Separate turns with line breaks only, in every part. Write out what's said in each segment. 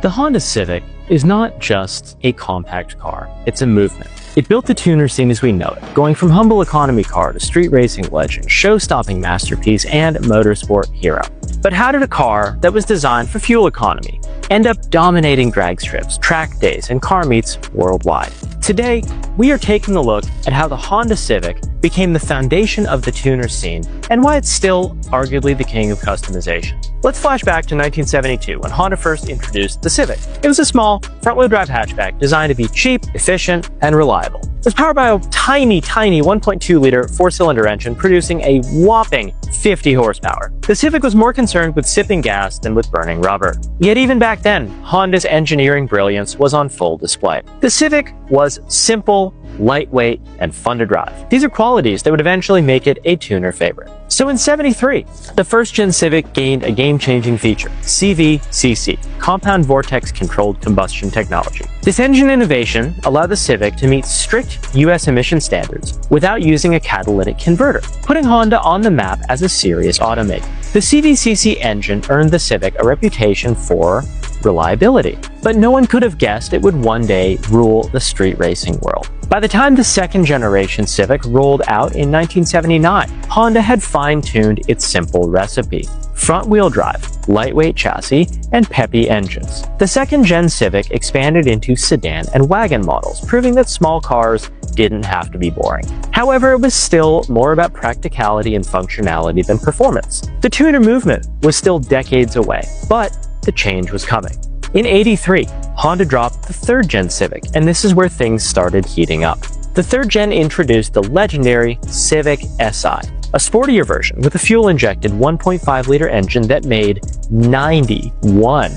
The Honda Civic is not just a compact car, it's a movement. It built the tuner scene as we know it, going from humble economy car to street racing legend, show-stopping masterpiece, and motorsport hero. But how did a car that was designed for fuel economy end up dominating drag strips, track days, and car meets worldwide? Today, we are taking a look at how the Honda Civic became the foundation of the tuner scene and why it's still arguably the king of customization. Let's flash back to 1972 when Honda first introduced the Civic. It was a small, front-wheel drive hatchback designed to be cheap, efficient, and reliable. It was powered by a tiny 1.2-liter four-cylinder engine producing a whopping 50 horsepower. The Civic was more concerned with sipping gas than with burning rubber. Yet even back then, Honda's engineering brilliance was on full display. The Civic was simple, lightweight, and fun to drive. These are qualities that would eventually make it a tuner favorite. So in '73, the first-gen Civic gained a game-changing feature, CVCC, Compound Vortex Controlled Combustion Technology. This engine innovation allowed the Civic to meet strict US emission standards without using a catalytic converter, putting Honda on the map as a serious automaker. The CVCC engine earned the Civic a reputation for reliability, but no one could have guessed it would one day rule the street racing world. By the time the second-generation Civic rolled out in 1979, Honda had fine-tuned its simple recipe: front-wheel drive, lightweight chassis, and peppy engines. The second-gen Civic expanded into sedan and wagon models, proving that small cars didn't have to be boring. However, it was still more about practicality and functionality than performance. The tuner movement was still decades away, but the change was coming. In '83, Honda dropped the third-gen Civic, and this is where things started heating up. The third gen introduced the legendary Civic Si, a sportier version with a fuel-injected 1.5-liter engine that made 91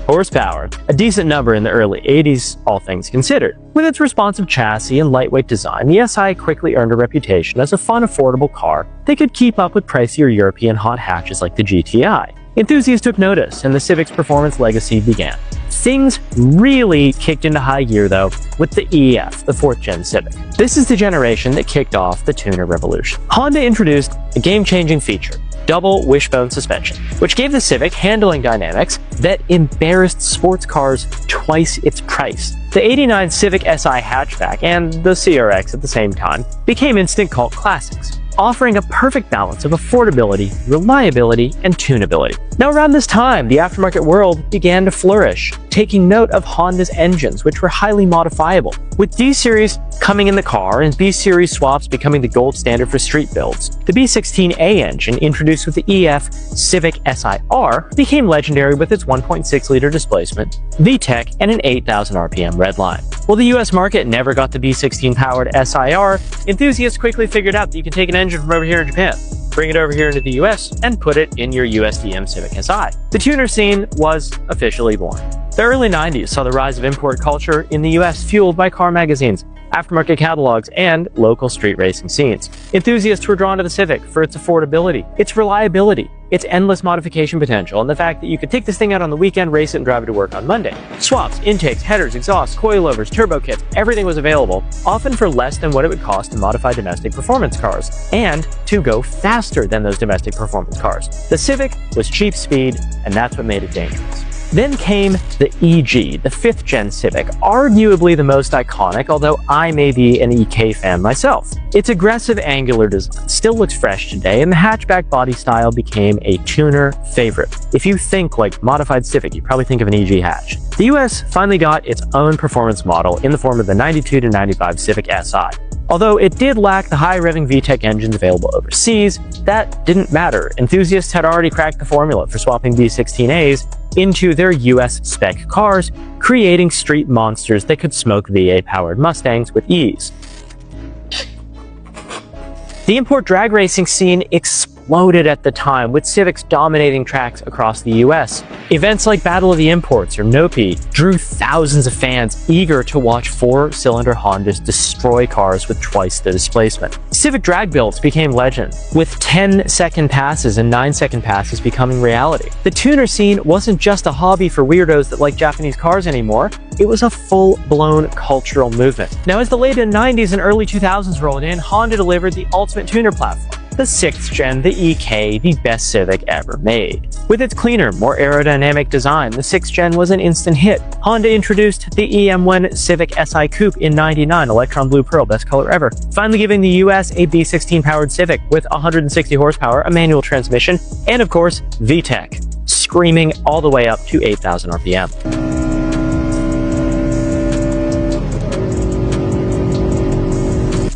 horsepower, a decent number in the early '80s, all things considered. With its responsive chassis and lightweight design, the Si quickly earned a reputation as a fun, affordable car that could keep up with pricier European hot hatches like the GTI. Enthusiasts took notice, and the Civic's performance legacy began. Things really kicked into high gear, though, with the EF, the fourth-gen Civic. This is the generation that kicked off the tuner revolution. Honda introduced a game-changing feature: double wishbone suspension, which gave the Civic handling dynamics that embarrassed sports cars twice its price. The '89 Civic Si hatchback and the CRX at the same time became instant cult classics, offering a perfect balance of affordability, reliability, and tunability. Now around this time, the aftermarket world began to flourish, taking note of Honda's engines, which were highly modifiable. With D-Series coming in the car and B-Series swaps becoming the gold standard for street builds, the B16A engine, introduced with the EF Civic Si-R, became legendary with its 1.6-liter displacement, VTEC, and an 8,000 RPM redline. While the US market never got the B16-powered Si-R, enthusiasts quickly figured out that you can take an engine from over here in Japan, bring it over here into the US, and put it in your USDM Civic Si. The tuner scene was officially born. The early '90s saw the rise of import culture in the US, fueled by car magazines, aftermarket catalogs, and local street racing scenes. Enthusiasts were drawn to the Civic for its affordability, its reliability, its endless modification potential, and the fact that you could take this thing out on the weekend, race it, and drive it to work on Monday. Swaps, intakes, headers, exhausts, coilovers, turbo kits, everything was available, often for less than what it would cost to modify domestic performance cars, and to go faster than those domestic performance cars. The Civic was cheap speed, and that's what made it dangerous. Then came the EG, the fifth-gen Civic, arguably the most iconic, although I may be an EK fan myself. Its aggressive angular design still looks fresh today, and the hatchback body style became a tuner favorite. If you think like modified Civic, you probably think of an EG hatch. The US finally got its own performance model in the form of the '92 to '95 Civic Si. Although it did lack the high-revving VTEC engines available overseas, that didn't matter. Enthusiasts had already cracked the formula for swapping B16As into their US spec cars, creating street monsters that could smoke V8-powered Mustangs with ease. The import drag racing scene exploded at the time, with Civics dominating tracks across the US. Events like Battle of the Imports, or NOPI, drew thousands of fans eager to watch four-cylinder Hondas destroy cars with twice the displacement. Civic drag builds became legend, with 10-second passes and 9-second passes becoming reality. The tuner scene wasn't just a hobby for weirdos that like Japanese cars anymore, it was a full-blown cultural movement. Now, as the late '90s and early 2000s rolled in, Honda delivered the ultimate tuner platform, the 6th gen, the EK, the best Civic ever made. With its cleaner, more aerodynamic design, the 6th gen was an instant hit. Honda introduced the EM1 Civic Si Coupe in '99, Electron Blue Pearl, best color ever, finally giving the US a V16 powered Civic with 160 horsepower, a manual transmission, and of course, VTEC, screaming all the way up to 8,000 RPM.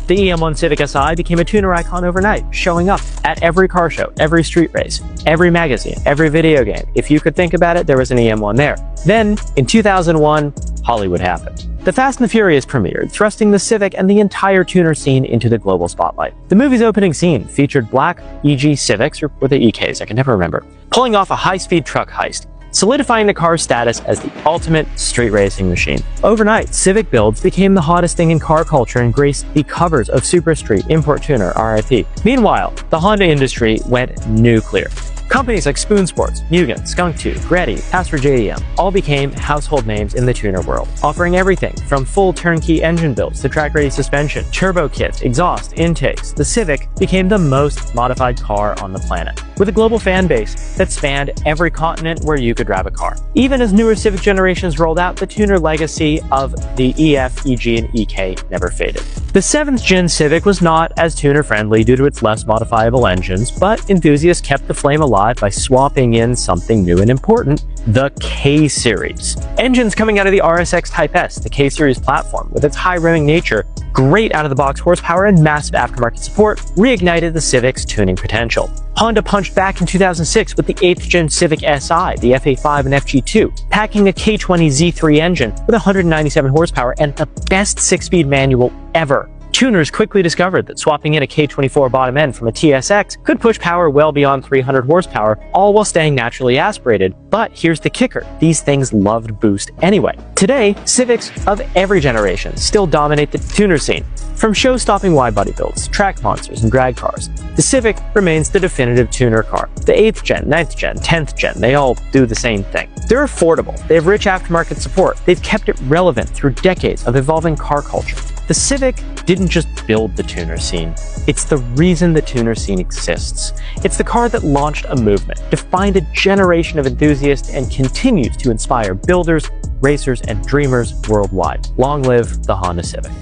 The EM1 Civic Si became a tuner icon overnight, showing up at every car show, every street race, every magazine, every video game. If you could think about it, there was an EM1 there. Then, in 2001, Hollywood happened. The Fast and the Furious premiered, thrusting the Civic and the entire tuner scene into the global spotlight. The movie's opening scene featured black EG Civics, or were they EKs? I can never remember, pulling off a high-speed truck heist, solidifying the car's status as the ultimate street racing machine. Overnight, Civic builds became the hottest thing in car culture and graced the covers of Super Street, Import Tuner, RIP. Meanwhile, the Honda industry went nuclear. Companies like Spoon Sports, Mugen, Skunk 2, Greddy, Pastor JDM all became household names in the tuner world, offering everything from full turnkey engine builds to track-ready suspension, turbo kits, exhaust, intakes. The Civic became the most modified car on the planet, with a global fan base that spanned every continent where you could drive a car. Even as newer Civic generations rolled out, the tuner legacy of the EF, EG, and EK never faded. The 7th gen Civic was not as tuner-friendly due to its less modifiable engines, but enthusiasts kept the flame alive by swapping in something new and important, the K-Series. Engines coming out of the RSX Type S, the K-Series platform, with its high-revving nature, great out-of-the-box horsepower, and massive aftermarket support, reignited the Civic's tuning potential. Honda punched back in 2006 with the 8th gen Civic Si, the FA5 and FG2, packing a K20 Z3 engine with 197 horsepower and the best 6-speed manual ever. Tuners quickly discovered that swapping in a K24 bottom end from a TSX could push power well beyond 300 horsepower, all while staying naturally aspirated. But here's the kicker, these things loved boost anyway. Today, Civics of every generation still dominate the tuner scene. From show-stopping wide-body builds, track monsters, and drag cars, the Civic remains the definitive tuner car. The 8th gen, 9th gen, 10th gen, they all do the same thing. They're affordable, they have rich aftermarket support, they've kept it relevant through decades of evolving car culture. The Civic didn't just build the tuner scene, it's the reason the tuner scene exists. It's the car that launched a movement, defined a generation of enthusiasts, and continues to inspire builders, racers, and dreamers worldwide. Long live the Honda Civic.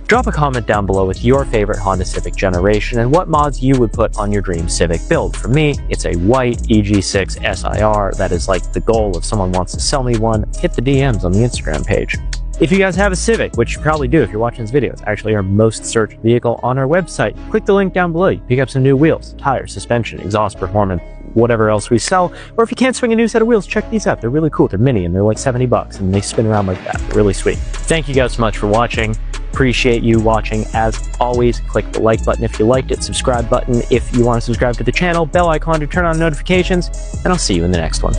Drop a comment down below with your favorite Honda Civic generation and what mods you would put on your dream Civic build. For me, it's a white EG6 SIR. That is like the goal if someone wants to sell me one. Hit the DMs on the Instagram page. If you guys have a Civic, which you probably do if you're watching this video, it's actually our most searched vehicle on our website. Click the link down below. You pick up some new wheels, tires, suspension, exhaust performance, whatever else we sell. Or if you can't swing a new set of wheels, check these out. They're really cool. They're mini and they're like 70 bucks and they spin around like that. They're really sweet. Thank you guys so much for watching. Appreciate you watching. As always, click the like button if you liked it, subscribe button if you want to subscribe to the channel, bell icon to turn on notifications, and I'll see you in the next one.